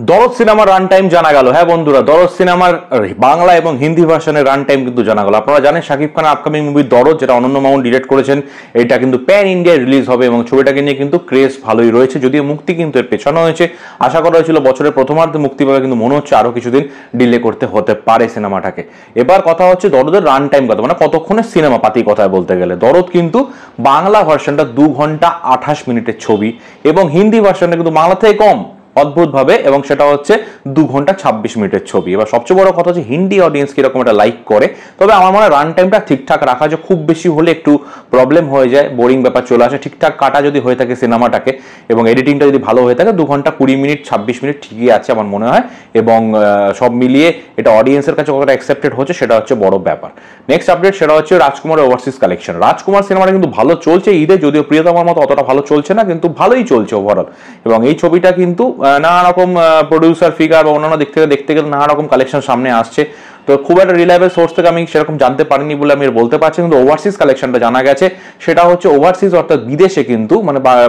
দরদ সিনেমার run time জানা গেল। হ্যাঁ বন্ধুরা, দরদ সিনেমার বাংলা এবং হিন্দি ভার্সনের রান টাইম কিন্তু জানা গেল। আপনারা জানেন শাকিব খানের আপকামিং মুভি দরদ, যেটা অনন্য মামুন ডিরেক্ট করেছেন, এটা কিন্তু প্যান ইন্ডিয়ায় রিলিজ হবে এবং ছবিটাকে নিয়ে কিন্তু ক্রেজ ভালোই রয়েছে। যদিও মুক্তি কিন্তু এর পেছানো হয়েছে, আশা করা হয়েছিল বছরের প্রথমার্ধে মুক্তি পাবে, কিন্তু মনে হচ্ছে আরো কিছুদিন ডিলে করতে হতে পারে সিনেমাটাকে। এবার কথা হচ্ছে দরদের রান টাইম কত, মানে কতক্ষণের সিনেমা পাতি কথায় বলতে গেলে। দরদ কিন্তু বাংলা ভার্সনটা 2 ঘন্টা 28 মিনিটের ছবি এবং হিন্দি ভার্সনটা কিন্তু বাংলা থেকে কম অদ্ভুতভাবে, এবং সেটা হচ্ছে 2 ঘন্টা 26 মিনিটের ছবি। এবার সবচেয়ে বড় কথা হচ্ছে হিন্দি অডিয়েন্স কিরকম এটা লাইক করে। তবে আমার মনে হয় রান টাইমটা ঠিকঠাক রাখা, যে খুব বেশি হলে একটু প্রবলেম হয়ে যায়, বোরিং ব্যাপার চলে আসে। ঠিকঠাক কাটা যদি হয়ে থাকে সিনেমাটাকে এবং এডিটিংটা যদি ভালো হয়ে থাকে, 2 ঘন্টা 20 মিনিট 26 মিনিট ঠিকই আছে আমার মনে হয়। এবং সব মিলিয়ে এটা অডিয়েন্সের কাছে কতটা অ্যাকসেপ্টেড হচ্ছে সেটা হচ্ছে বড় ব্যাপার। নেক্সট আপডেট সেটা হচ্ছে রাজকুমারের ওভারসিজ কালেকশন। রাজকুমার সিনেমাটা কিন্তু ভালো চলছে ঈদে, যদিও প্রিয়তমার মতো অতটা ভালো চলছে না, কিন্তু ভালোই চলছে ওভারঅল। এবং এই ছবিটা কিন্তু নানা রকম প্রডিউসার ফিগার বা অন্যান্য দিক থেকে দেখতে গেলে নানা রকম কালেকশন সামনে আসছে। তো খুব একটা রিলায়েবল সোর্স থেকে আমি সেরকম জানতে পারিনি বলে আমি বলতে পারছি, কিন্তু ওভারসিজ কালেকশনটা জানা গেছে। সেটা হচ্ছে ওভারসিজ অর্থাৎ বিদেশে কিন্তু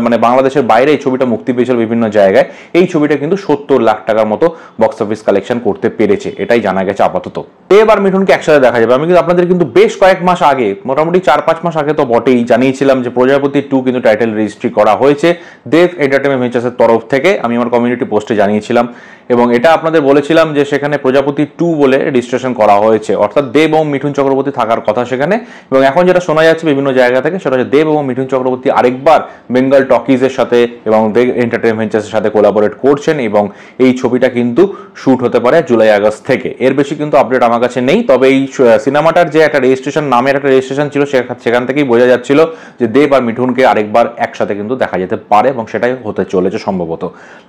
মানে বাংলাদেশের বাইরে এই ছবিটা মুক্তি পেয়েছিল বিভিন্ন জায়গায়। এই ছবিটা কিন্তু 70 লাখ টাকার মতো বক্স অফিস কালেকশন করতে পেরেছে, এটাই জানা গেছে আপাতত। এবার মিঠুনকে একসাথে দেখা যাবে। আমি কিন্তু আপনাদের কিন্তু বেশ কয়েক মাস আগে, মোটামুটি 4-5 মাস আগে তো বটেই, জানিয়েছিলাম যে প্রজাপতি 2 কিন্তু টাইটেল রেজিস্ট্রি করা হয়েছে দেব এন্টারটেইনমেন্ট ভেঞ্চার্সের তরফ থেকে। আমি আমার কমিউনিটি পোস্টে জানিয়েছিলাম এবং এটা আপনাদের বলেছিলাম যে সেখানে প্রজাপতি 2 বলে রেজিস্ট্রেশন করা হয়েছে, অর্থাৎ দেব এবং মিঠুন চক্রবর্তী থাকার কথা সেখানে। এবং এখন যেটা শোনা যাচ্ছে বিভিন্ন জায়গা থেকে, সেটা হচ্ছে দেব এবং মিঠুন চক্রবর্তী আরেকবার বেঙ্গল টকিজের সাথে এবং দেব এন্টারটেইনমেন্ট ভেঞ্চার্সের সাথে কোলাবোরেট করছেন এবং এই ছবিটা কিন্তু শুট হতে পারে জুলাই আগস্ট থেকে। এর বেশি কিন্তু আপডেট আমার কাছে নেই। তবে এই সিনেমাটার যে একটা রেজিস্ট্রেশন, নামের একটা রেজিস্ট্রেশন ছিল, সেখান থেকেই বোঝা যাচ্ছিল যে দেব আর মিঠুনকে আরেকবার একসাথে কিন্তু দেখা যেতে পারে এবং সেটাই হতে চলেছে সম্ভবত।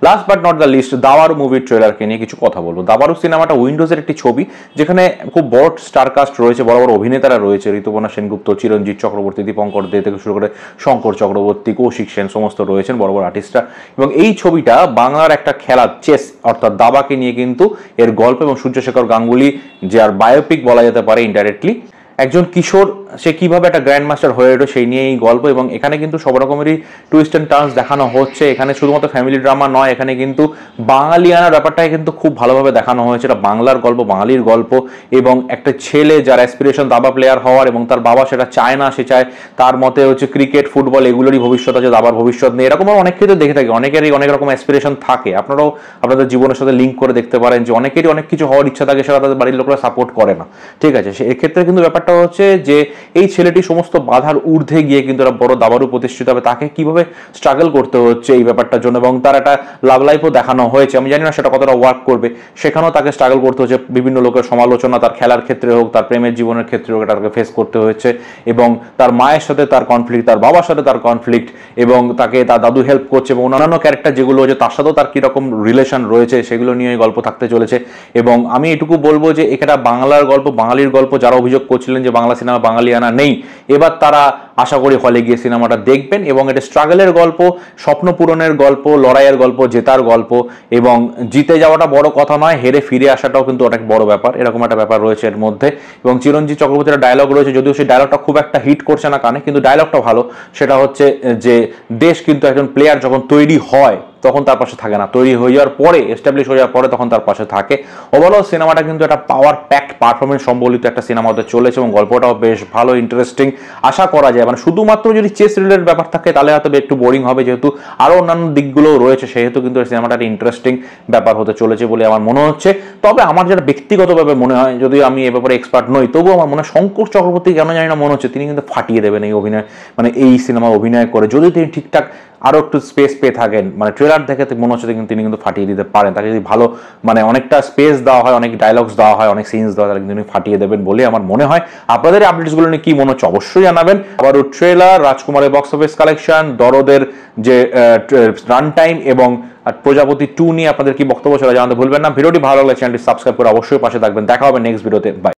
Last but not the least, দাওয়ারু মুভির ট্রেলারকে নিয়ে কিছু কথা বলবো। দাওয়ারু সিনেমাটা উইন্ডোজের একটি ছবি, যেখানে খুব বড় স্টারকাস্ট রয়েছে, বড় বড় অভিনেতারা রয়েছে, ঋতুপর্ণা সেনগুপ্ত, চিরঞ্জিত চক্রবর্তী, দীপঙ্কর দে থেকে শুরু করে শঙ্কর চক্রবর্তী, কৌশিক সেন সমস্ত রয়েছেন বড় বড় আর্টিস্টরা। এবং এই ছবিটা বাংলার একটা খেলা চেস অর্থাৎ দাবাকে নিয়ে কিন্তু এর গল্প, এবং সূর্যশেখর গাঙ্গুলি যে আর বায়োপিক বলা যেতে পারে ইনডাইরেক্টলি। একজন কিশোর সে কিভাবে একটা গ্র্যান্ড মাস্টার হয়ে ওঠে সেই নিয়ে এই গল্প, এবং এখানে কিন্তু সব রকমেরই টুইস্ট অ্যান্ড টার্নস দেখানো হচ্ছে। এখানে শুধুমাত্র ফ্যামিলি ড্রামা নয়, এখানে কিন্তু বাঙালিয়ানার ব্যাপারটাই কিন্তু খুব ভালোভাবে দেখানো হয়েছে। এটা বাংলার গল্প, বাঙালির গল্প, এবং একটা ছেলে যার অ্যাসপিরেশন দাবা প্লেয়ার হওয়ার, এবং তার বাবা সেটা চায় না, সে চায় তার মতে হচ্ছে ক্রিকেট ফুটবল এগুলোরই ভবিষ্যৎ আছে, দাবার ভবিষ্যৎ নেই। এরকম অনেক ক্ষেত্রে দেখে থাকি, অনেকেরই অনেক রকম অ্যাসপিরেশন থাকে। আপনারাও আপনাদের জীবনের সাথে লিঙ্ক করে দেখতে পারেন যে অনেকেরই অনেক কিছু হওয়ার ইচ্ছা থাকে, সেটা তাদের বাড়ির লোকরা সাপোর্ট করে না। ঠিক আছে, এক্ষেত্রে কিন্তু ব্যাপারটা হচ্ছে যে এই ছেলেটি সমস্ত বাধার ঊর্ধ্বে গিয়ে কিন্তু একটা বড় দাবারু প্রতিষ্ঠিত হবে, তাকে কিভাবে স্ট্রাগল করতে হচ্ছে এই ব্যাপারটার জন্য, এবং তার একটা লাভ লাইফও দেখানো হয়েছে। আমি জানি না সেটা কতটা ওয়ার্ক করবে, সেখানেও তাকে স্ট্রাগল করতে হচ্ছে, বিভিন্ন লোকের সমালোচনা তার খেলার ক্ষেত্রে হোক, তার প্রেমের জীবনের ক্ষেত্রে হোক, এটাকে ফেস করতে হয়েছে। এবং তার মায়ের সাথে তার কনফ্লিক্ট, তার বাবার সাথে তার কনফ্লিক্ট, এবং তাকে তার দাদু হেল্প করছে, এবং অন্যান্য ক্যারেক্টার যেগুলো হচ্ছে তার সাথেও তার কীরকম রিলেশন রয়েছে সেগুলো নিয়ে গল্প থাকতে চলেছে। এবং আমি এটুকু বলবো যে এটা বাংলার গল্প, বাঙালির গল্প। যারা অভিযোগ করছিলেন যে বাংলা সিনেমা বাঙালিয়ানা নেই, এবার তারা আশা করি হলে গিয়ে সিনেমাটা দেখবেন। এবং এটা স্ট্রাগলের গল্প, স্বপ্ন পূরণের গল্প, লড়াইয়ের গল্প, জেতার গল্প, এবং জিতে যাওয়াটা বড় কথা নয়, হেরে ফিরে আসাটাও কিন্তু অনেক বড় ব্যাপার, এরকম একটা ব্যাপার রয়েছে এর মধ্যে। এবং চিরঞ্জিত চক্রবর্তীর ডায়লগ রয়েছে, যদিও সেই ডায়লগটা খুব একটা হিট করছে না কানে, কিন্তু ডায়লগটা ভালো। সেটা হচ্ছে যে দেশ কিন্তু একজন প্লেয়ার যখন তৈরি হয় তখন তার পাশে থাকে না, তৈরি হয়ে যাওয়ার পরে, এস্টাবলিশ হয়ে যাওয়ার পরে তখন তার পাশে থাকে। ওভারঅল সিনেমাটা কিন্তু একটা পাওয়ার প্যাকড পারফরমেন্স সম্বলিত একটা সিনেমা হতে চলেছে, এবং গল্পটাও বেশ ভালো, ইন্টারেস্টিং। আশা করা যায় মানে শুধুমাত্র যদি চেস রিলেটেড ব্যাপার থাকে তাহলে হয়তো একটু বোরিং হবে, যেহেতু আরও অন্যান্য দিকগুলোও রয়েছে, সেহেতু কিন্তু সিনেমাটা একটা ইন্টারেস্টিং ব্যাপার হতে চলেছে বলে আমার মনে হচ্ছে। তবে আমার যেটা ব্যক্তিগতভাবে মনে হয়, যদিও আমি এ ব্যাপারে এক্সপার্ট নই, তবুও আমার মনে হয় শঙ্কর চক্রবর্তী কেন জানি না মনে হচ্ছে তিনি কিন্তু ফাটিয়ে দেবেন এই অভিনয়, মানে এই সিনেমা অভিনয় করে। যদি তিনি ঠিকঠাক আরও একটু স্পেস পেয়ে থাকেন, মানে ট্রেলার দেখে মনে হচ্ছে তিনি কিন্তু ফাটিয়ে দিতে পারেন। তাকে যদি ভালো মানে অনেকটা স্পেস দেওয়া হয়, অনেক ডায়লগস দেওয়া হয়, অনেক সিনস দেওয়া হয়, তাহলে কিন্তু তিনি ফাটিয়ে দেবেন বলে আমার মনে হয়। আপনাদের আপডেটসগুলো নিয়ে কি মনে হচ্ছে অবশ্যই জানাবেন। আবার ট্রেলার, রাজকুমারের বক্স অফিস কালেকশন, দরদের যে রান টাইম, এবং প্রজাপতি 2 নিয়ে আপনাদের কি বক্তব্য সেটা জানাতে ভুলবেন না। ভিডিওটি ভালো লাগলে চ্যানেলটি সাবস্ক্রাইব করে অবশ্যই পাশে থাকবেন। দেখা হবে নেক্সট ভিডিওতে। বাই।